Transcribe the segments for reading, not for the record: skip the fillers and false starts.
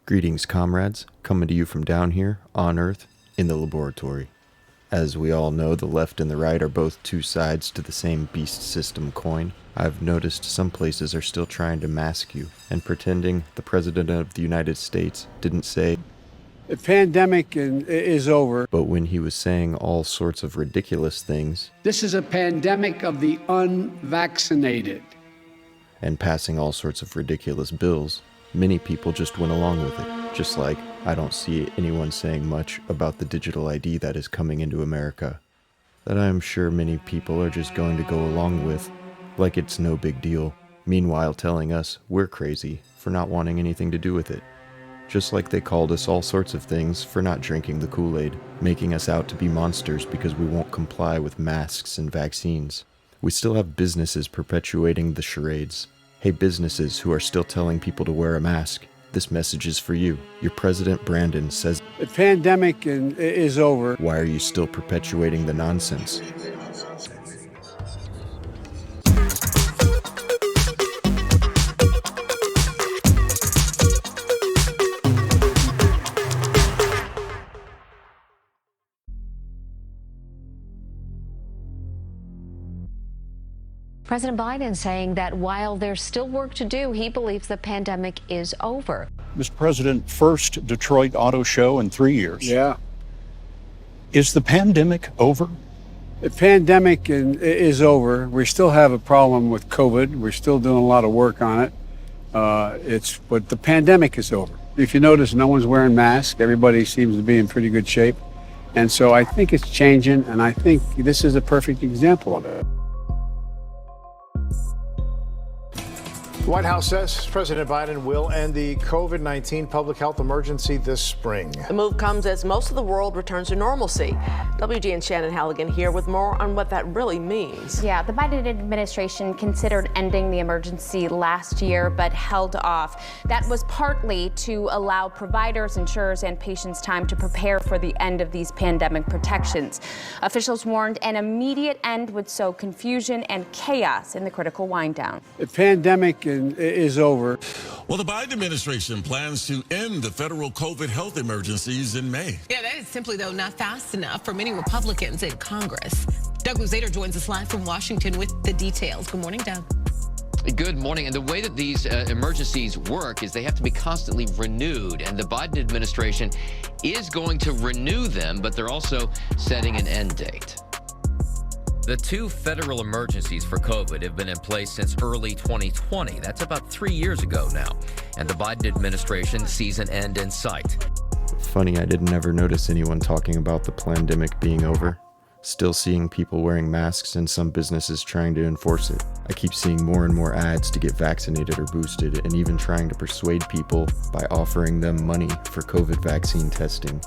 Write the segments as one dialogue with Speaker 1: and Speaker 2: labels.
Speaker 1: Greetings, comrades, coming to you from down here, on Earth, in the laboratory. As we all know, the left and the right are both two sides to the same beast system coin. I've noticed some places are still trying to mask you, and pretending the President of the United States didn't say,
Speaker 2: "The pandemic is over."
Speaker 1: But when he was saying all sorts of ridiculous things,
Speaker 2: "This is a pandemic of the unvaccinated,"
Speaker 1: and passing all sorts of ridiculous bills, many people just went along with it. Just like I don't see anyone saying much about the digital ID that is coming into America, that I am sure many people are just going to go along with, like it's no big deal, meanwhile telling us we're crazy for not wanting anything to do with it. Just like they called us all sorts of things for not drinking the Kool-Aid, making us out to be monsters because we won't comply with masks and vaccines. We still have businesses perpetuating the charades. Hey, businesses who are still telling people to wear a mask, this message is for you. Your president, Brandon, says,
Speaker 2: "The pandemic is over."
Speaker 1: Why are you still perpetuating the nonsense?
Speaker 3: President Biden saying that while there's still work to do, he believes the pandemic is over.
Speaker 4: Mr. President, first Detroit Auto Show in 3 years.
Speaker 2: Yeah.
Speaker 4: Is the pandemic over?
Speaker 2: The pandemic is over. We still have a problem with COVID. We're still doing a lot of work on it. But the pandemic is over. If you notice, no one's wearing masks. Everybody seems to be in pretty good shape. And so I think it's changing, and I think this is a perfect example of it.
Speaker 5: The White House says President Biden will end the COVID-19 public health emergency this spring.
Speaker 6: The move comes as most of the world returns to normalcy. WGN's Shannon Halligan here with more on what that really means.
Speaker 7: Yeah, the Biden administration considered ending the emergency last year, but held off. That was partly to allow providers, insurers, and patients time to prepare for the end of these pandemic protections. Officials warned an immediate end would sow confusion and chaos in the critical wind down.
Speaker 2: The pandemic is over.
Speaker 8: Well, the Biden administration plans to end the federal COVID health emergencies in May.
Speaker 9: Yeah, that is simply, though, not fast enough for many Republicans in Congress. Doug Luzader joins us live from Washington with the details. Good morning, Doug.
Speaker 10: Good morning. And the way that these emergencies work is they have to be constantly renewed. And the Biden administration is going to renew them, but they're also setting an end date.
Speaker 11: The two federal emergencies for COVID have been in place since early 2020. That's about 3 years ago now. And the Biden administration sees an end in sight.
Speaker 1: Funny, I didn't ever notice anyone talking about the plandemic being over. Still seeing people wearing masks and some businesses trying to enforce it. I keep seeing more and more ads to get vaccinated or boosted, and even trying to persuade people by offering them money for COVID vaccine testing.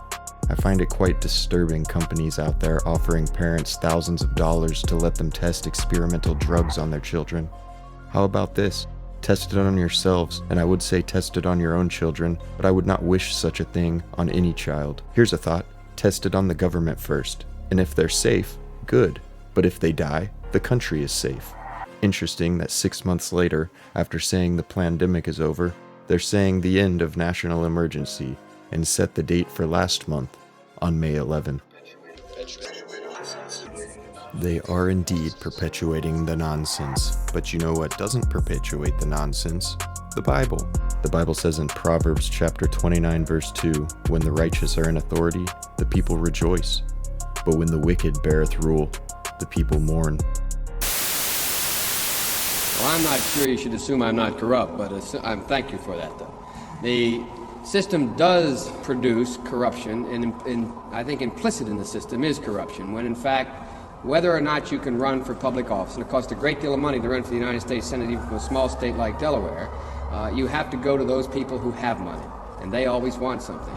Speaker 1: I find it quite disturbing companies out there offering parents thousands of dollars to let them test experimental drugs on their children. How about this? Test it on yourselves, and I would say test it on your own children, but I would not wish such a thing on any child. Here's a thought. Test it on the government first, and if they're safe, good. But if they die, the country is safe. Interesting that 6 months later, after saying the plandemic is over, they're saying the end of national emergency, and set the date for last month, on May 11. They are indeed perpetuating the nonsense, but you know what doesn't perpetuate the nonsense? The Bible. The Bible says in Proverbs chapter 29 verse 2, when the righteous are in authority, the people rejoice, but when the wicked beareth rule, the people mourn.
Speaker 12: Well, I'm not sure you should assume I'm not corrupt, but thank you for that, though. The system does produce corruption, and I think implicit in the system is corruption, when in fact, whether or not you can run for public office, and it costs a great deal of money to run for the United States Senate, even from a small state like Delaware, you have to go to those people who have money, and they always want something.